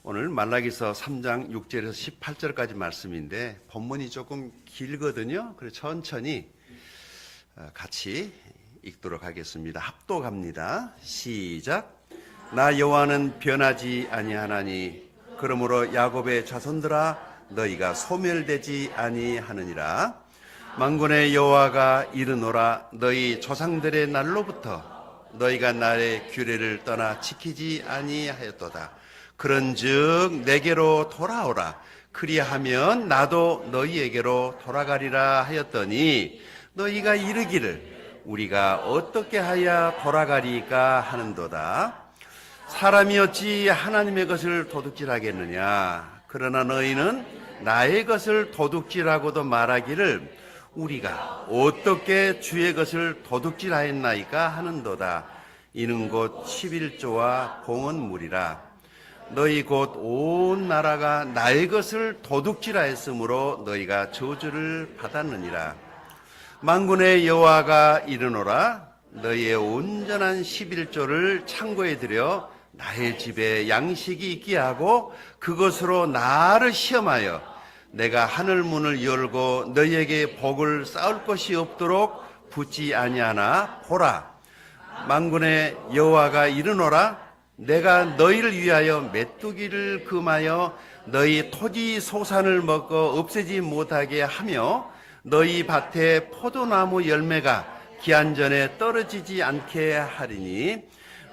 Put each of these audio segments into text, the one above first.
오늘 말라기서 3장 6절에서 18절까지 말씀인데 본문이 조금 길거든요. 그래서 천천히 같이 읽도록 하겠습니다. 합독합니다. 시작. 나 여호와는 변하지 아니하나니 그러므로 야곱의 자손들아 너희가 소멸되지 아니하느니라. 만군의 여호와가 이르노라. 너희 조상들의 날로부터 너희가 나의 규례를 떠나 지키지 아니하였도다. 그런즉 내게로 돌아오라. 그리하면 나도 너희에게로 돌아가리라 하였더니 너희가 이르기를 우리가 어떻게 하여 돌아가리까 하는도다. 사람이 어찌 하나님의 것을 도둑질하겠느냐. 그러나 너희는 나의 것을 도둑질하고도 말하기를 우리가 어떻게 주의 것을 도둑질하였나이까 하는도다. 이는 곧 11조와 봉헌물이라. 너희 곧 온 나라가 나의 것을 도둑질하였으므로 너희가 저주를 받았느니라. 만군의 여호와가 이르노라. 너희의 온전한 11조를 창고에 들여 나의 집에 양식이 있게 하고 그것으로 나를 시험하여 내가 하늘 문을 열고 너희에게 복을 쌓을 것이 없도록 붙지 아니하나 보라. 만군의 여호와가 이르노라. 내가 너희를 위하여 메뚜기를 금하여 너희 토지 소산을 먹고 없애지 못하게 하며 너희 밭에 포도나무 열매가 기한 전에 떨어지지 않게 하리니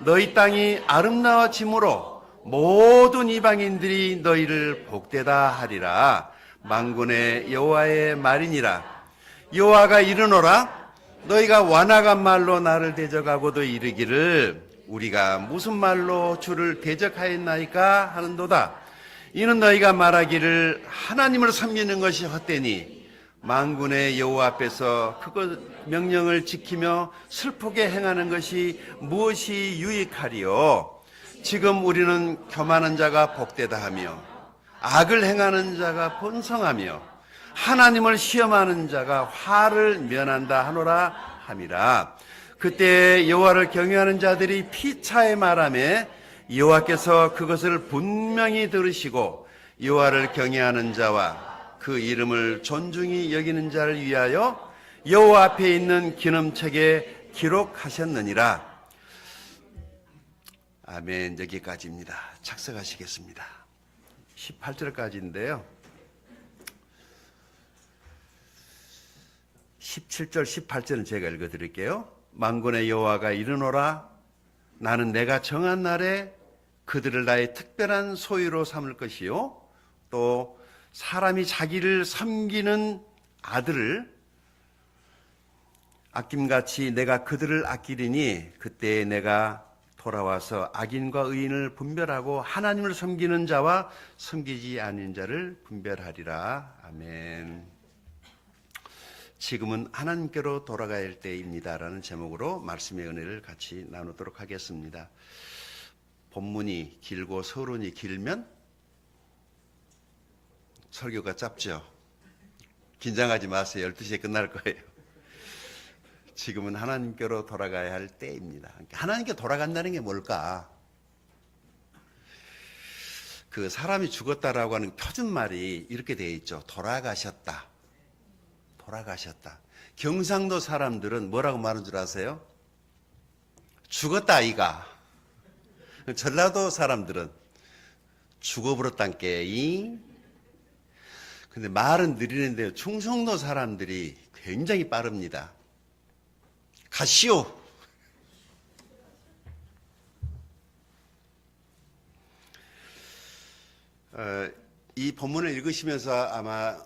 너희 땅이 아름다워짐으로 모든 이방인들이 너희를 복되다 하리라. 만군의 여호와의 말이니라. 여호와가 이르노라. 너희가 완악한 말로 나를 대적하고도 이르기를 우리가 무슨 말로 주를 대적하였나이까 하는도다. 이는 너희가 말하기를 하나님을 섬기는 것이 헛되니 만군의 여호와 앞에서 그것 명령을 지키며 슬프게 행하는 것이 무엇이 유익하리요. 지금 우리는 교만한 자가 복되다 하며 악을 행하는 자가 번성하며 하나님을 시험하는 자가 화를 면한다 하노라 함이라. 그때 여호와를 경외하는 자들이 피차에 말하며 여호와께서 그것을 분명히 들으시고 여호와를 경외하는 자와 그 이름을 존중히 여기는 자를 위하여 여호와 앞에 있는 기념책에 기록하셨느니라. 아멘. 여기까지입니다. 착석하시겠습니다. 18절까지인데요. 17절, 18절은 제가 읽어드릴게요. 만군의 여호와가 이르노라. 나는 내가 정한 날에 그들을 나의 특별한 소유로 삼을 것이요 또 사람이 자기를 섬기는 아들을 아낌같이 내가 그들을 아끼리니 그때 내가 돌아와서 악인과 의인을 분별하고 하나님을 섬기는 자와 섬기지 않는 자를 분별하리라. 아멘. 지금은 하나님께로 돌아가야 할 때입니다라는 제목으로 말씀의 은혜를 같이 나누도록 하겠습니다. 본문이 길고 서론이 길면 설교가 짧죠. 긴장하지 마세요. 12시에 끝날 거예요. 지금은 하나님께로 돌아가야 할 때입니다. 하나님께 돌아간다는 게 뭘까? 그 사람이 죽었다라고 하는 표준말이 이렇게 되어 있죠. 돌아가셨다. 돌아가셨다. 경상도 사람들은 뭐라고 말하는 줄 아세요? 죽었다 아이가. 전라도 사람들은 죽어버렸단께. 근데 말은 느리는데 충청도 사람들이 굉장히 빠릅니다. 가시오. 이 본문을 읽으시면서 아마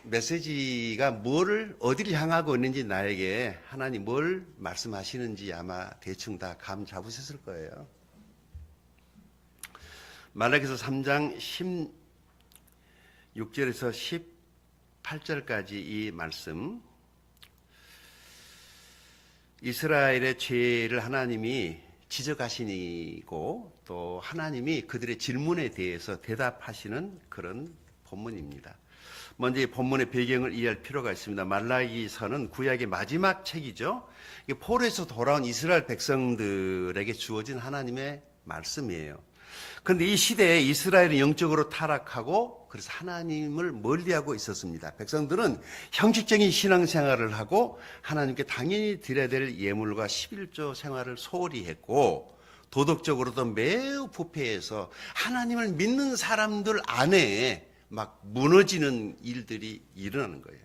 메시지가 뭐를 어디를 향하고 있는지 나에게 하나님 뭘 말씀하시는지 아마 대충 다 감 잡으셨을 거예요. 말라기서 3장 16절에서 18절까지 이 말씀, 이스라엘의 죄를 하나님이 지적하시고 또 하나님이 그들의 질문에 대해서 대답하시는 그런 본문입니다. 먼저 이 본문의 배경을 이해할 필요가 있습니다. 말라기서는 구약의 마지막 책이죠. 포로에서 돌아온 이스라엘 백성들에게 주어진 하나님의 말씀이에요. 그런데 이 시대에 이스라엘은 영적으로 타락하고 그래서 하나님을 멀리하고 있었습니다. 백성들은 형식적인 신앙생활을 하고 하나님께 당연히 드려야 될 예물과 11조 생활을 소홀히 했고 도덕적으로도 매우 부패해서 하나님을 믿는 사람들 안에 막 무너지는 일들이 일어나는 거예요.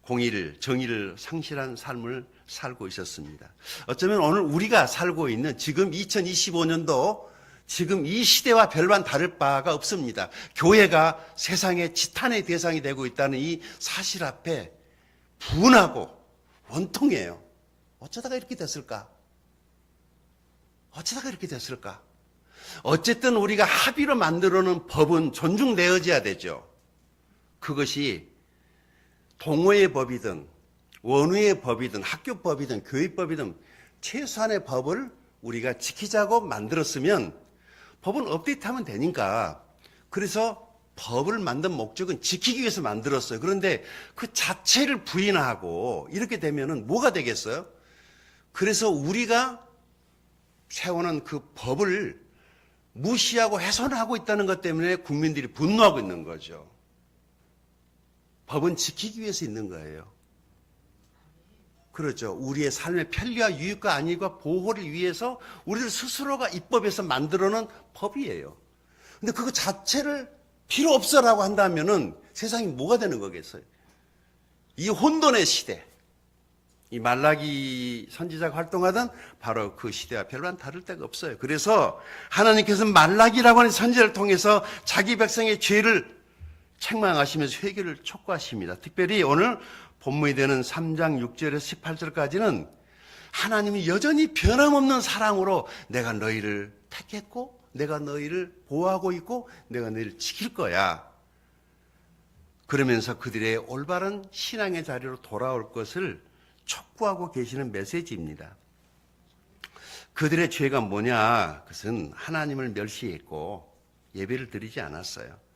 공의를, 정의를 상실한 삶을 살고 있었습니다. 어쩌면 오늘 우리가 살고 있는 지금 2025년도 지금 이 시대와 별반 다를 바가 없습니다. 교회가 세상의 지탄의 대상이 되고 있다는 이 사실 앞에 분하고 원통해요. 어쩌다가 이렇게 됐을까? 어쩌다가 이렇게 됐을까? 어쨌든 우리가 합의로 만들어 놓은 법은 존중되어져야 되죠. 그것이 동호회 법이든 원우의 법이든 학교법이든 교회법이든 최소한의 법을 우리가 지키자고 만들었으면 법은 업데이트하면 되니까. 그래서 법을 만든 목적은 지키기 위해서 만들었어요. 그런데 그 자체를 부인하고 이렇게 되면은 뭐가 되겠어요? 그래서 우리가 세워놓은 그 법을 무시하고 훼손하고 있다는 것 때문에 국민들이 분노하고 있는 거죠. 법은 지키기 위해서 있는 거예요. 그렇죠. 우리의 삶의 편리와 유익과 안위와 보호를 위해서 우리들 스스로가 입법에서 만들어놓은 법이에요. 근데 그거 자체를 필요 없어라고 한다면은 세상이 뭐가 되는 거겠어요? 이 혼돈의 시대, 이 말라기 선지자가 활동하던 바로 그 시대와 별반 다를 데가 없어요. 그래서 하나님께서 말라기라고 하는 선지자를 통해서 자기 백성의 죄를 책망하시면서 회개를 촉구하십니다. 특별히 오늘 본문이 되는 3장 6절에서 18절까지는 하나님이 여전히 변함없는 사랑으로 내가 너희를 택했고 내가 너희를 보호하고 있고 내가 너희를 지킬 거야. 그러면서 그들의 올바른 신앙의 자리로 돌아올 것을 촉구하고 계시는 메시지입니다. 그들의 죄가 뭐냐? 그것은 하나님을 멸시했고 예배를 드리지 않았어요.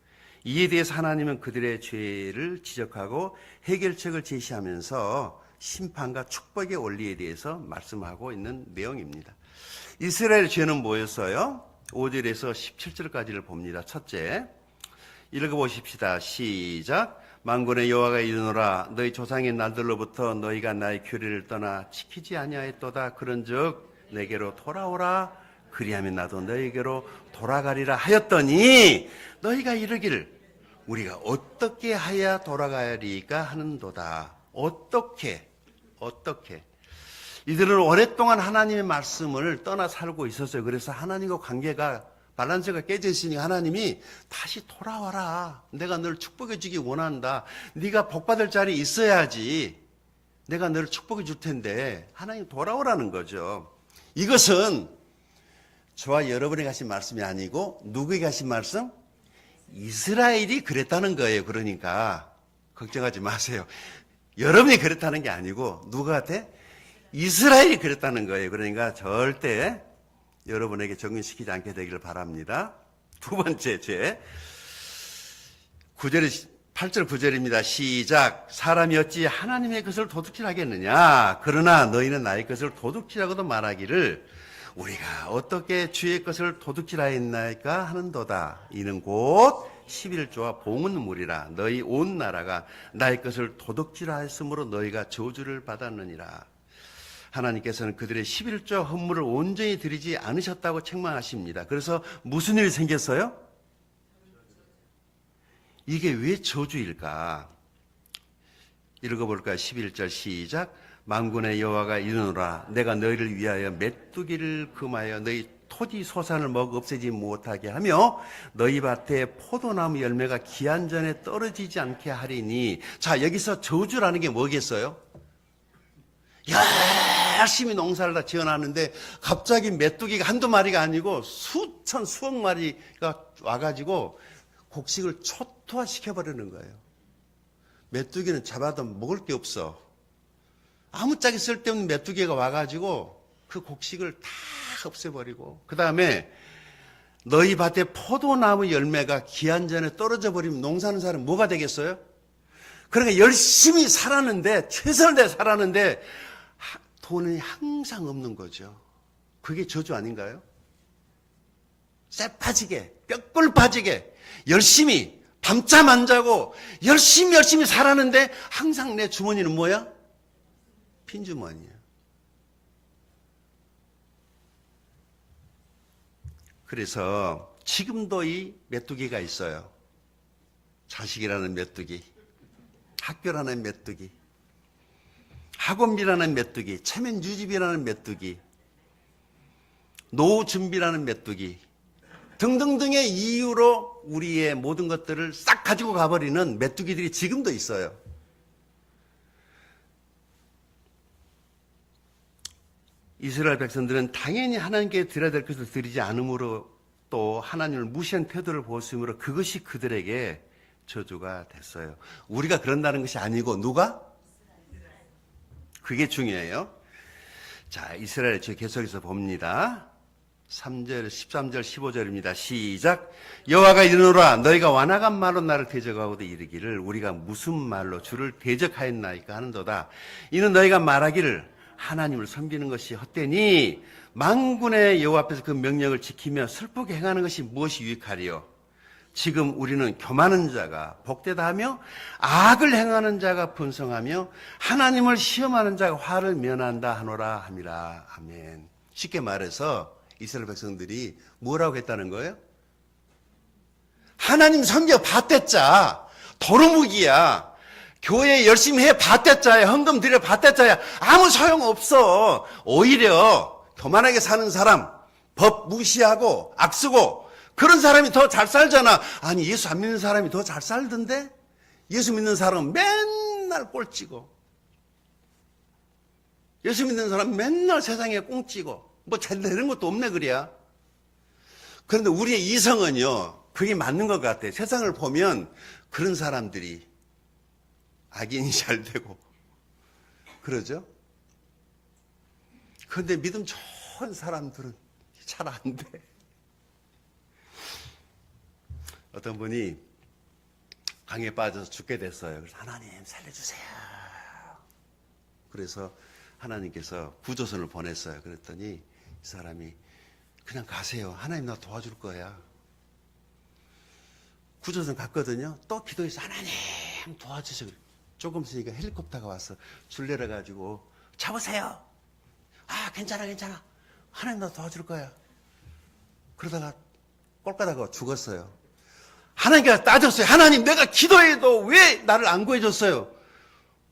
이에 대해서 하나님은 그들의 죄를 지적하고 해결책을 제시하면서 심판과 축복의 원리에 대해서 말씀하고 있는 내용입니다. 이스라엘의 죄는 뭐였어요? 5절에서 17절까지를 봅니다. 첫째, 읽어보십시다. 시작. 만군의 여호와가 이르노라 너희 조상의 날들로부터 너희가 나의 규례를 떠나 지키지 아니하였도다. 그런즉 내게로 돌아오라. 그리하면 나도 너희에게로 돌아가리라 하였더니 너희가 이르기를 우리가 어떻게 하야 돌아가리까 하는도다. 어떻게 이들은 오랫동안 하나님의 말씀을 떠나 살고 있었어요. 그래서 하나님과 관계가 밸런스가 깨져 있으니 하나님이 다시 돌아와라. 내가 너를 축복해 주기 원한다. 네가 복받을 자리에 있어야지 내가 너를 축복해 줄 텐데 하나님 돌아오라는 거죠. 이것은 저와 여러분이 하신 말씀이 아니고 누구에게 하신 말씀? 이스라엘이 그랬다는 거예요. 그러니까 걱정하지 마세요. 여러분이 그랬다는 게 아니고 누가 같아? 이스라엘이 그랬다는 거예요. 그러니까 절대 여러분에게 적용시키지 않게 되기를 바랍니다. 두 번째 죄. 8절 9절입니다. 시작. 사람이 어찌 하나님의 것을 도둑질하겠느냐. 그러나 너희는 나의 것을 도둑질하고도 말하기를 우리가 어떻게 주의 것을 도둑질하였나이까 하는도다. 이는 곧 11조와 봉헌물이라. 너희 온 나라가 나의 것을 도둑질하였으므로 너희가 저주를 받았느니라. 하나님께서는 그들의 11조 헌물을 온전히 드리지 않으셨다고 책망하십니다. 그래서 무슨 일이 생겼어요? 이게 왜 저주일까? 읽어볼까요? 11절 시작. 만군의 여호와가 이르노라 내가 너희를 위하여 메뚜기를 금하여 너희 토지 소산을 먹어 없애지 못하게 하며 너희 밭에 포도나무 열매가 기한 전에 떨어지지 않게 하리니. 자, 여기서 저주라는 게 뭐겠어요? 열심히 농사를 다 지어놨는데 갑자기 메뚜기가 한두 마리가 아니고 수천 수억 마리가 와가지고 곡식을 초토화시켜버리는 거예요. 메뚜기는 잡아도 먹을 게 없어. 아무짝에 쓸데없는 메뚜기가 와가지고 그 곡식을 다 없애버리고, 그 다음에 너희 밭에 포도나무 열매가 기한 전에 떨어져 버리면 농사하는 사람은 뭐가 되겠어요? 그러니까 열심히 살았는데, 최선을 다해 살았는데 돈이 항상 없는 거죠. 그게 저주 아닌가요? 쇠 빠지게, 뼈골 빠지게 열심히 밤잠 안 자고 열심히 살았는데 항상 내 주머니는 뭐야? 빈주머니야. 그래서 지금도 이 메뚜기가 있어요. 자식이라는 메뚜기, 학교라는 메뚜기, 학원비라는 메뚜기, 체면 유지비라는 메뚜기, 노후 준비라는 메뚜기 등등등의 이유로 우리의 모든 것들을 싹 가지고 가버리는 메뚜기들이 지금도 있어요. 이스라엘 백성들은 당연히 하나님께 드려야 될 것을 드리지 않으므로 또 하나님을 무시한 태도를 보였으므로 그것이 그들에게 저주가 됐어요. 우리가 그런다는 것이 아니고 누가? 그게 중요해요. 자, 이스라엘 계속해서 봅니다. 3절, 13절, 15절입니다. 시작. 여호와가 이르노라 너희가 완악한 말로 나를 대적하고도 이르기를 우리가 무슨 말로 주를 대적하였나이까 하는도다. 이는 너희가 말하기를 하나님을 섬기는 것이 헛되니 만군의 여호와 앞에서 그 명령을 지키며 슬프게 행하는 것이 무엇이 유익하리요. 지금 우리는 교만한 자가 복되다 하며 악을 행하는 자가 분성하며 하나님을 시험하는 자가 화를 면한다 하노라 함이라. 아멘. 쉽게 말해서 이스라엘 백성들이 뭐라고 했다는 거예요? 하나님 섬겨 봤댔자 도루묵이야. 교회 열심히 해 봤댔자야. 헌금 드려 봤댔자야. 아무 소용없어. 오히려 교만하게 사는 사람, 법 무시하고 악쓰고 그런 사람이 더 잘 살잖아. 아니 예수 안 믿는 사람이 더 잘 살던데? 예수 믿는 사람은 맨날 꼴찌고 예수 믿는 사람은 맨날 세상에 꽁찌고 뭐 잘 되는 것도 없네 그래야. 그런데 우리의 이성은요 그게 맞는 것 같아. 세상을 보면 그런 사람들이 악인이 잘 되고 그러죠. 그런데 믿음 좋은 사람들은 잘 안 돼. 어떤 분이 강에 빠져서 죽게 됐어요. 그래서 하나님 살려주세요. 그래서 하나님께서 구조선을 보냈어요. 그랬더니 이 사람이 그냥 가세요. 하나님 나 도와줄 거야. 구조선 갔거든요. 또 기도해서 하나님 도와주세요. 조금 있으니까 헬리콥터가 와서 줄 내려가지고 잡으세요. 아 괜찮아. 하나님 나 도와줄 거야. 그러다가 꼴까다가 죽었어요. 하나님께서 따졌어요. 하나님 내가 기도해도 왜 나를 안 구해줬어요?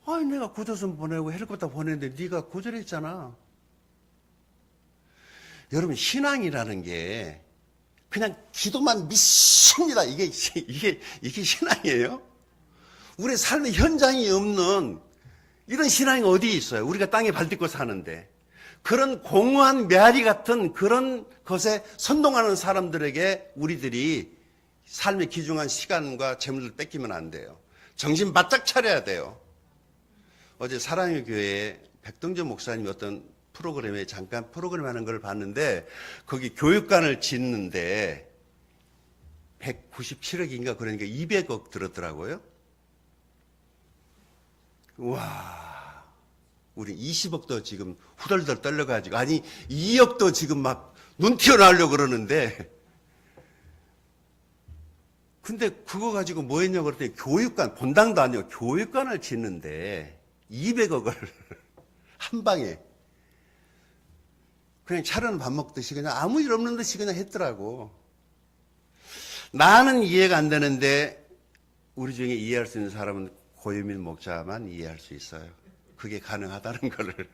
아니 내가 구조선 보내고 헬리콥터 보냈는데 네가 거절했잖아. 여러분 신앙이라는 게 그냥 기도만 믿습니다. 이게 신앙이에요? 우리 삶의 현장이 없는 이런 신앙이 어디 있어요? 우리가 땅에 발 딛고 사는데 그런 공허한 메아리 같은 그런 것에 선동하는 사람들에게 우리들이 삶의 귀중한 시간과 재물을 뺏기면 안 돼요. 정신 바짝 차려야 돼요. 어제 사랑의 교회에 백동전 목사님이 어떤 프로그램에 잠깐 프로그램 하는 걸 봤는데 거기 교육관을 짓는데 197억인가 그러니까 200억 들었더라고요. 와, 우리 20억도 지금 후덜덜 떨려가지고 아니 2억도 지금 막 눈 튀어나오려고 그러는데 근데 그거 가지고 뭐 했냐고 그랬더니 교육관, 본당도 아니고 교육관을 짓는데 200억을 한 방에 그냥 차려는 밥 먹듯이 그냥 아무 일 없는 듯이 그냥 했더라고. 나는 이해가 안 되는데 우리 중에 이해할 수 있는 사람은 고유민 목자만 이해할 수 있어요. 그게 가능하다는 거를.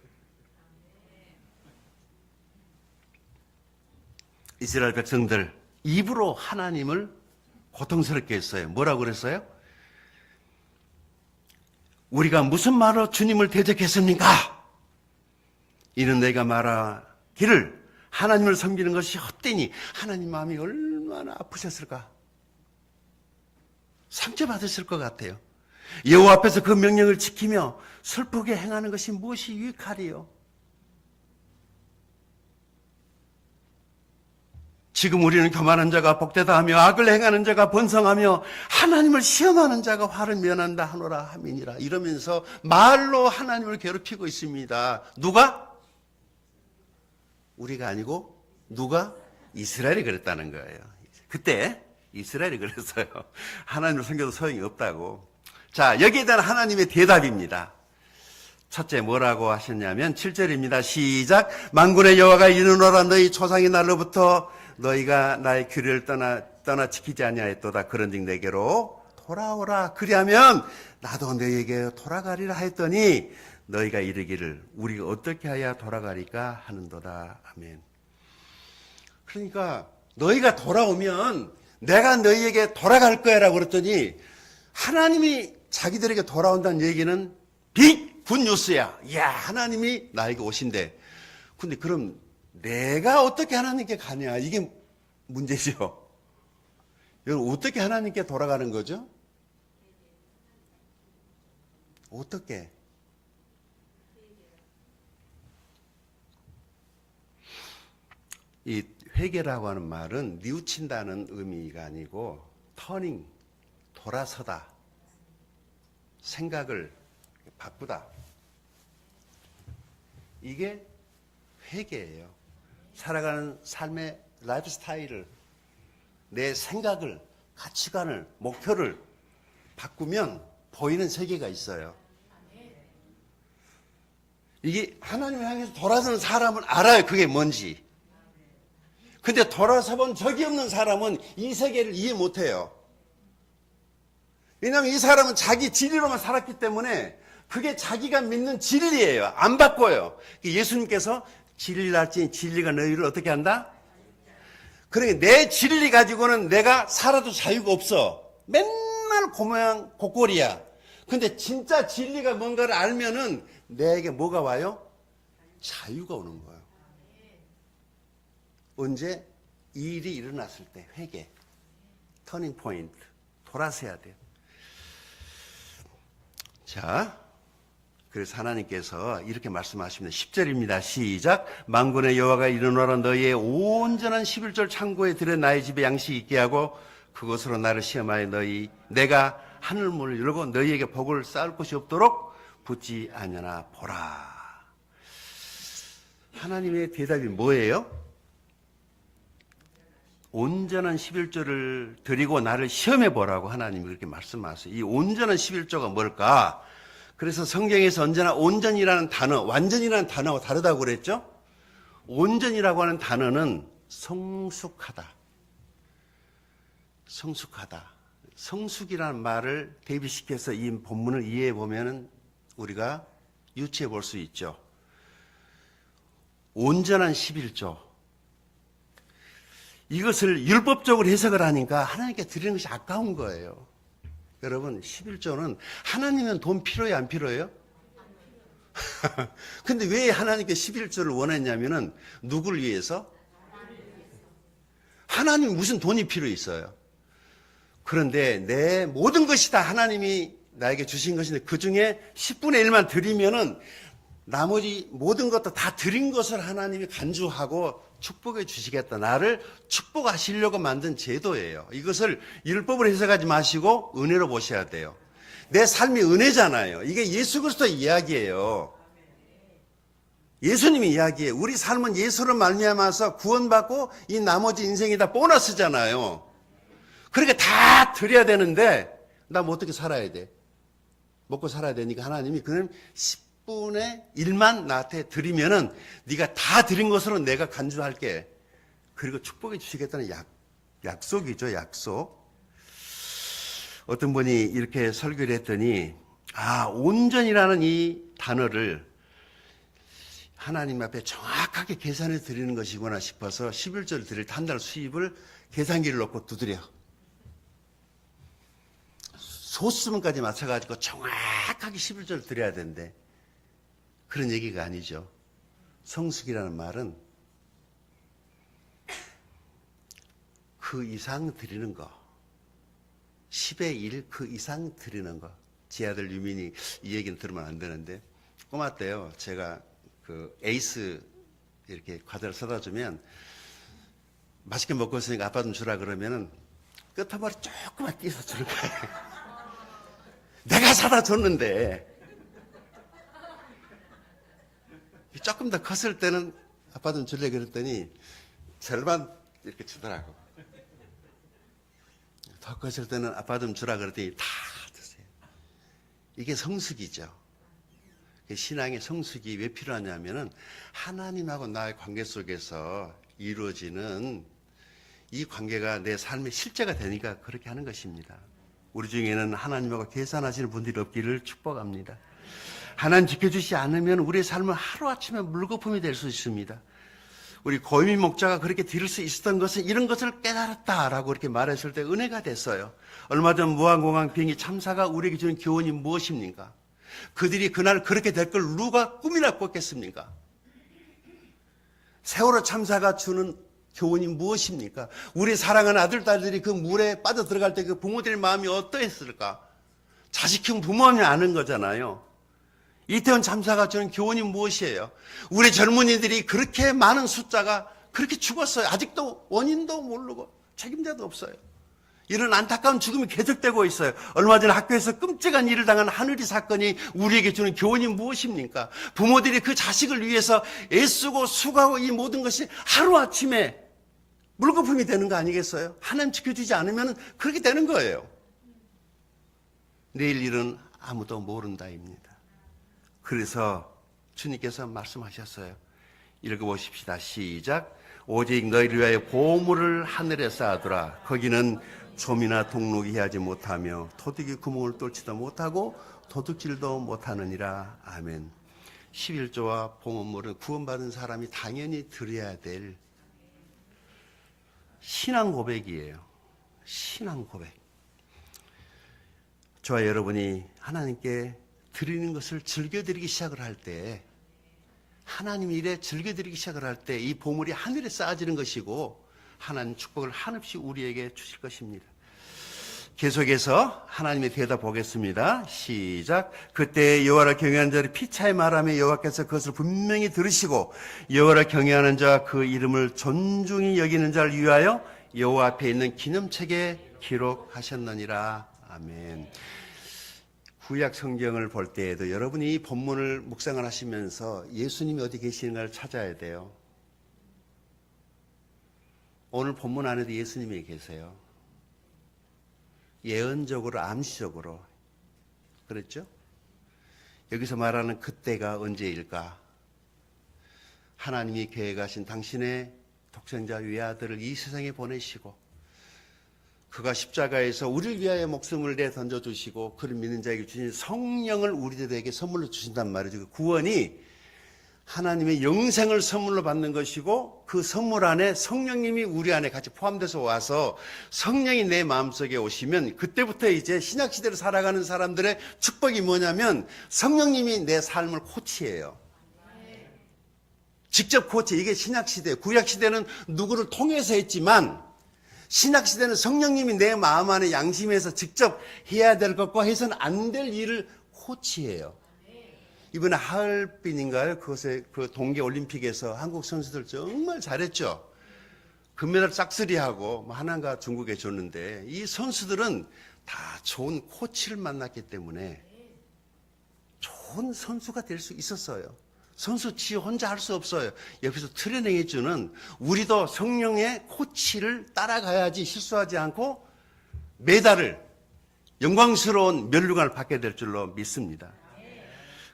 이스라엘 백성들 입으로 하나님을 고통스럽게 했어요. 뭐라고 그랬어요? 우리가 무슨 말로 주님을 대적했습니까? 이는 내가 말하기를 하나님을 섬기는 것이 헛되니 하나님 마음이 얼마나 아프셨을까? 상처받으실 것 같아요. 여호와 앞에서 그 명령을 지키며 슬프게 행하는 것이 무엇이 유익하리요? 지금 우리는 교만한 자가 복되다 하며 악을 행하는 자가 번성하며 하나님을 시험하는 자가 화를 면한다 하노라 함이니라. 이러면서 말로 하나님을 괴롭히고 있습니다. 누가? 우리가 아니고 누가? 이스라엘이 그랬다는 거예요. 그때 이스라엘이 그랬어요. 하나님을 섬겨도 소용이 없다고. 자, 여기에 대한 하나님의 대답입니다. 첫째 뭐라고 하셨냐면 7절입니다. 시작. 만군의 여호와가 이르노라 너희 조상의 날로부터 너희가 나의 규례를 떠나 지키지 아니하였도다. 그런즉 내게로 돌아오라. 그리하면 나도 너희에게 돌아가리라 했더니 너희가 이르기를 우리가 어떻게 하여 돌아가리까 하는도다. 아멘. 그러니까 너희가 돌아오면 내가 너희에게 돌아갈 거야 라고 그랬더니 하나님이 자기들에게 돌아온다는 얘기는 빅 굿뉴스야. 이야, 하나님이 나에게 오신대. 근데 그럼 내가 어떻게 하나님께 가냐? 이게 문제죠. 여러분, 어떻게 하나님께 돌아가는 거죠? 어떻게? 이 회개라고 하는 말은 뉘우친다는 의미가 아니고 터닝, 돌아서다, 생각을 바꾸다. 이게 회개예요. 살아가는 삶의 라이프 스타일을, 내 생각을, 가치관을, 목표를 바꾸면 보이는 세계가 있어요. 이게 하나님을 향해서 돌아서는 사람은 알아요. 그게 뭔지. 근데 돌아서 본 적이 없는 사람은 이 세계를 이해 못해요. 왜냐하면 이 사람은 자기 진리로만 살았기 때문에 그게 자기가 믿는 진리예요. 안 바꿔요. 예수님께서 진리를 알지니 진리가 너희를 어떻게 한다? 그러니까 내 진리 가지고는 내가 살아도 자유가 없어. 맨날 고모양 고꼴이야. 근데 진짜 진리가 뭔가를 알면은 내게 뭐가 와요? 자유가 오는 거예요. 언제? 이 일이 일어났을 때 회개, 터닝 포인트, 돌아서야 돼요. 자, 그래서 하나님께서 이렇게 말씀하십니다. 10절입니다. 시작. 만군의 여호와가 이르노라 너희의 온전한 11절 창고에 들여 나의 집에 양식이 있게 하고 그것으로 나를 시험하여 내가 하늘문을 열고 너희에게 복을 쌓을 곳이 없도록 붙지 아니하나 보라. 하나님의 대답이 뭐예요? 온전한 11조를 드리고 나를 시험해 보라고 하나님이 그렇게 말씀하세요. 이 온전한 11조가 뭘까? 그래서 성경에서 언제나 온전이라는 단어, 완전이라는 단어가 다르다고 그랬죠? 온전이라고 하는 단어는 성숙하다. 성숙하다. 성숙이라는 말을 대비시켜서 이 본문을 이해해 보면 우리가 유추해 볼 수 있죠. 온전한 11조. 이것을 율법적으로 해석을 하니까 하나님께 드리는 것이 아까운 거예요. 여러분, 11조는 하나님은 돈 필요해요, 안 필요해요? 근데 왜 하나님께 11조를 원했냐면은 누구를 위해서? 하나님 무슨 돈이 필요 있어요? 그런데 내 모든 것이 다 하나님이 나에게 주신 것인데 그 중에 10분의 1만 드리면은 나머지 모든 것도 다 드린 것을 하나님이 간주하고 축복해 주시겠다. 나를 축복하시려고 만든 제도예요. 이것을 율법으로 해석하지 마시고 은혜로 보셔야 돼요. 내 삶이 은혜잖아요. 이게 예수 그리스도의 이야기예요. 예수님의 이야기예요. 우리 삶은 예수로 말미암아서 구원받고 이 나머지 인생이 다 보너스잖아요. 그러니까 다 드려야 되는데 나 뭐 어떻게 살아야 돼? 먹고 살아야 되니까 하나님이 그는 10분의 1만 나한테 드리면은 네가 다 드린 것으로 내가 간주할게. 그리고 축복해 주시겠다는 약속이죠, 약속. 어떤 분이 이렇게 설교를 했더니 온전이라는 이 단어를 하나님 앞에 정확하게 계산해 드리는 것이구나 싶어서 11조를 드릴 때 한 달 수입을 계산기를 넣고 두드려. 소수문까지 맞춰가지고 정확하게 11조를 드려야 되는데 그런 얘기가 아니죠. 성숙이라는 말은 그 이상 드리는 거. 10의 1 그 이상 드리는 거. 제 아들 유민이 이 얘기는 들으면 안 되는데 꼬마 때요. 제가 그 에이스 이렇게 과자를 사다 주면 맛있게 먹고 있으니까 아빠 좀 주라 그러면은 끝머리 조금만 띄어서 주는 거예요. 내가 사다 줬는데 조금 더 컸을 때는 아빠 좀 줄래 그랬더니 절반 이렇게 주더라고. 더 컸을 때는 아빠 좀 주라 그랬더니 다 드세요. 이게 성숙이죠. 신앙의 성숙이 왜 필요하냐면은 하나님하고 나의 관계 속에서 이루어지는 이 관계가 내 삶의 실제가 되니까 그렇게 하는 것입니다. 우리 중에는 하나님하고 계산하시는 분들이 없기를 축복합니다. 하나님 지켜주지 않으면 우리의 삶은 하루아침에 물거품이 될 수 있습니다. 우리 고유민 목자가 그렇게 들을 수 있었던 것은 이런 것을 깨달았다라고 그렇게 말했을 때 은혜가 됐어요. 얼마 전 무한공항 비행기 참사가 우리에게 주는 교훈이 무엇입니까? 그들이 그날 그렇게 될 걸 누가 꿈이나 꿨겠습니까? 세월호 참사가 주는 교훈이 무엇입니까? 우리 사랑하는 아들, 딸들이 그 물에 빠져 들어갈 때 그 부모들의 마음이 어떠했을까? 자식 키운 부모님이 아는 거잖아요. 이태원 참사가 주는 교훈이 무엇이에요? 우리 젊은이들이 그렇게 많은 숫자가 그렇게 죽었어요. 아직도 원인도 모르고 책임자도 없어요. 이런 안타까운 죽음이 계속되고 있어요. 얼마 전에 학교에서 끔찍한 일을 당한 하늘이 사건이 우리에게 주는 교훈이 무엇입니까? 부모들이 그 자식을 위해서 애쓰고 수고하고 이 모든 것이 하루아침에 물거품이 되는 거 아니겠어요? 하나님 지켜주지 않으면 그렇게 되는 거예요. 내일 일은 아무도 모른다입니다. 그래서 주님께서 말씀하셨어요. 읽어보십시다. 시작. 오직 너희를 위하여 보물을 하늘에 쌓아두라. 거기는 좀이나 동록이 하지 못하며 도둑이 구멍을 뚫지도 못하고 도둑질도 못하느니라. 아멘. 11조와 봉헌물은 구원받은 사람이 당연히 드려야 될 신앙 고백이에요. 신앙 고백. 저와 여러분이 하나님께 드리는 것을 즐겨드리기 시작을 할 때, 하나님 일에 즐겨드리기 시작을 할 때 이 보물이 하늘에 쌓아지는 것이고 하나님 축복을 한없이 우리에게 주실 것입니다. 계속해서 하나님의 대답 보겠습니다. 시작. 그때 여호와를 경외하는 자를 피차에 말하며 여호와께서 그것을 분명히 들으시고 여호와를 경외하는 자와 그 이름을 존중히 여기는 자를 위하여 여호와 앞에 있는 기념책에 기록하셨느니라. 아멘. 구약 성경을 볼 때에도 여러분이 이 본문을 묵상을 하시면서 예수님이 어디 계시는가를 찾아야 돼요. 오늘 본문 안에도 예수님이 계세요. 예언적으로, 암시적으로. 그랬죠? 여기서 말하는 그때가 언제일까? 하나님이 계획하신 당신의 독생자 외아들을 이 세상에 보내시고 그가 십자가에서 우리를 위하여 목숨을 내 던져주시고 그를 믿는 자에게 주신 성령을 우리들에게 선물로 주신단 말이죠. 그 구원이 하나님의 영생을 선물로 받는 것이고 그 선물 안에 성령님이 우리 안에 같이 포함돼서 와서 성령이 내 마음속에 오시면 그때부터 이제 신약시대로 살아가는 사람들의 축복이 뭐냐면 성령님이 내 삶을 코치해요. 직접 코치. 이게 신약시대. 구약시대는 누구를 통해서 했지만 신약시대는 성령님이 내 마음 안에 양심에서 직접 해야 될 것과 해서는 안 될 일을 코치해요. 이번에 하얼빈인가요? 그것에 그 동계올림픽에서 한국 선수들 정말 잘했죠. 금메달 싹쓸이하고 하나가 중국에 줬는데 이 선수들은 다 좋은 코치를 만났기 때문에 좋은 선수가 될 수 있었어요. 선수 지 혼자 할 수 없어요. 옆에서 트레이닝해주는 우리도 성령의 코치를 따라가야지 실수하지 않고 메달을 영광스러운 면류관을 받게 될 줄로 믿습니다.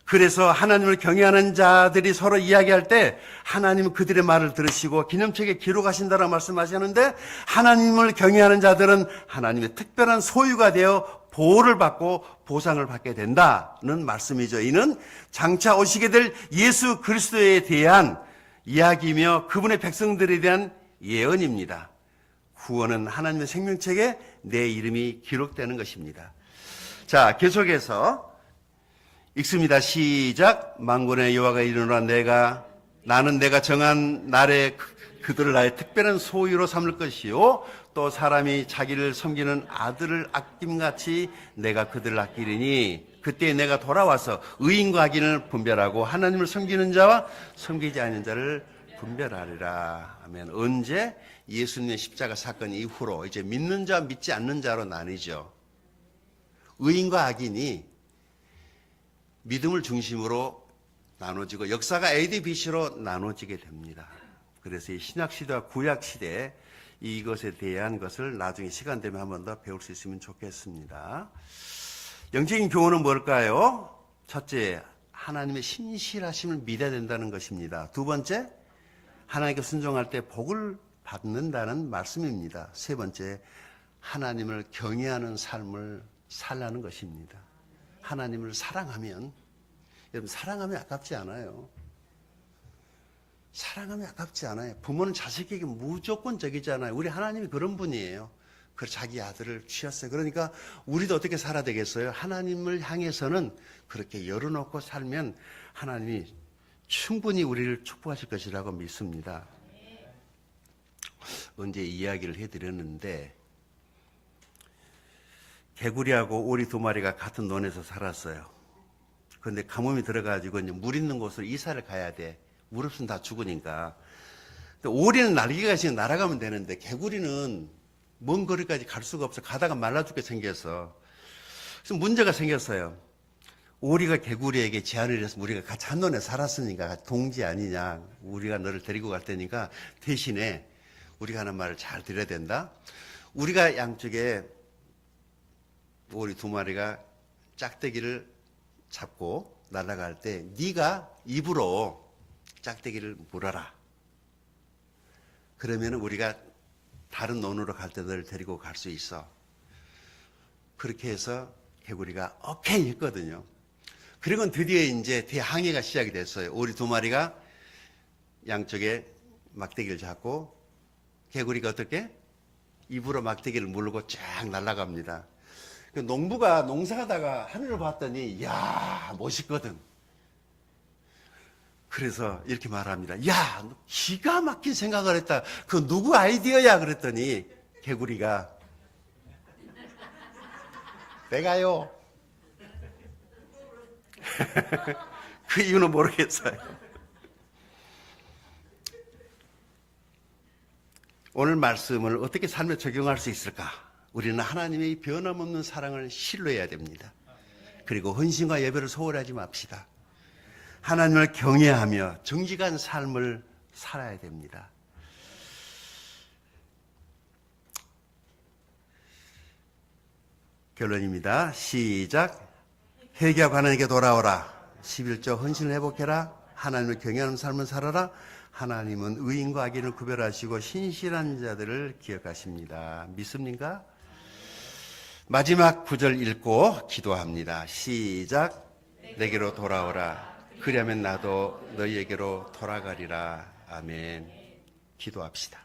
그래서 하나님을 경외하는 자들이 서로 이야기할 때 하나님은 그들의 말을 들으시고 기념책에 기록하신다라고 말씀하시는데 하나님을 경외하는 자들은 하나님의 특별한 소유가 되어 보호를 받고 보상을 받게 된다는 말씀이죠. 이는 장차 오시게 될 예수 그리스도에 대한 이야기이며 그분의 백성들에 대한 예언입니다. 구원은 하나님의 생명책에 내 이름이 기록되는 것입니다. 자, 계속해서 읽습니다. 시작. 만군의 여호와가 이르노라 나는 내가 정한 날에 그들을 나의 특별한 소유로 삼을 것이요 또 사람이 자기를 섬기는 아들을 아낌같이 내가 그들을 아끼리니 그때 내가 돌아와서 의인과 악인을 분별하고 하나님을 섬기는 자와 섬기지 않는 자를 분별하리라. 아멘. 언제? 예수님의 십자가 사건 이후로 이제 믿는 자 믿지 않는 자로 나뉘죠. 의인과 악인이 믿음을 중심으로 나눠지고 역사가 A, D, B, C로 나눠지게 됩니다. 그래서 이 신약시대와 구약시대에 이것에 대한 것을 나중에 시간 되면 한 번 더 배울 수 있으면 좋겠습니다. 영적인 교훈은 뭘까요? 첫째, 하나님의 신실하심을 믿어야 된다는 것입니다. 두 번째, 하나님께 순종할 때 복을 받는다는 말씀입니다. 세 번째, 하나님을 경외하는 삶을 살라는 것입니다. 하나님을 사랑하면, 여러분 사랑하면 아깝지 않아요. 사랑하면 아깝지 않아요. 부모는 자식에게 무조건적이잖아요. 우리 하나님이 그런 분이에요. 그 자기 아들을 주셨어요. 그러니까 우리도 어떻게 살아야 되겠어요? 하나님을 향해서는 그렇게 열어놓고 살면 하나님이 충분히 우리를 축복하실 것이라고 믿습니다. 언제 이야기를 해드렸는데 개구리하고 오리 두 마리가 같은 논에서 살았어요. 그런데 가뭄이 들어가지고 이제 물 있는 곳으로 이사를 가야 돼. 물 없으면 다 죽으니까. 근데 오리는 날개가 있으면 날아가면 되는데 개구리는 먼 거리까지 갈 수가 없어. 가다가 말라 죽게 생겨서. 그래서 문제가 생겼어요. 오리가 개구리에게 제안을 해서 우리가 같이 한 논에 살았으니까 동지 아니냐. 우리가 너를 데리고 갈 테니까 대신에 우리가 하는 말을 잘 들어야 된다. 우리가 양쪽에 오리 두 마리가 짝대기를 잡고 날아갈 때 네가 입으로 짝대기를 물어라. 그러면 우리가 다른 논으로 갈 때 너를 데리고 갈 수 있어. 그렇게 해서 개구리가 오케이 했거든요. 그리고 드디어 이제 대항해가 시작이 됐어요. 오리 두 마리가 양쪽에 막대기를 잡고 개구리가 어떻게? 입으로 막대기를 물고 쫙 날아갑니다. 농부가 농사하다가 하늘을 봤더니 야 멋있거든. 그래서 이렇게 말합니다. 야, 너 기가 막힌 생각을 했다. 그 누구 아이디어야? 그랬더니 개구리가 내가요. 그 이유는 모르겠어요. 오늘 말씀을 어떻게 삶에 적용할 수 있을까? 우리는 하나님의 변함없는 사랑을 신뢰해야 됩니다. 그리고 헌신과 예배를 소홀하지 맙시다. 하나님을 경외하며 정직한 삶을 살아야 됩니다. 결론입니다. 시작. 회개하고 하나님께 돌아오라. 11조 헌신을 회복해라. 하나님을 경외하는 삶을 살아라. 하나님은 의인과 악인을 구별하시고 신실한 자들을 기억하십니다. 믿습니까? 마지막 구절 읽고 기도합니다. 시작. 내게로 돌아오라. 그리하면 나도 너희에게로 돌아가리라. 아멘. 기도합시다.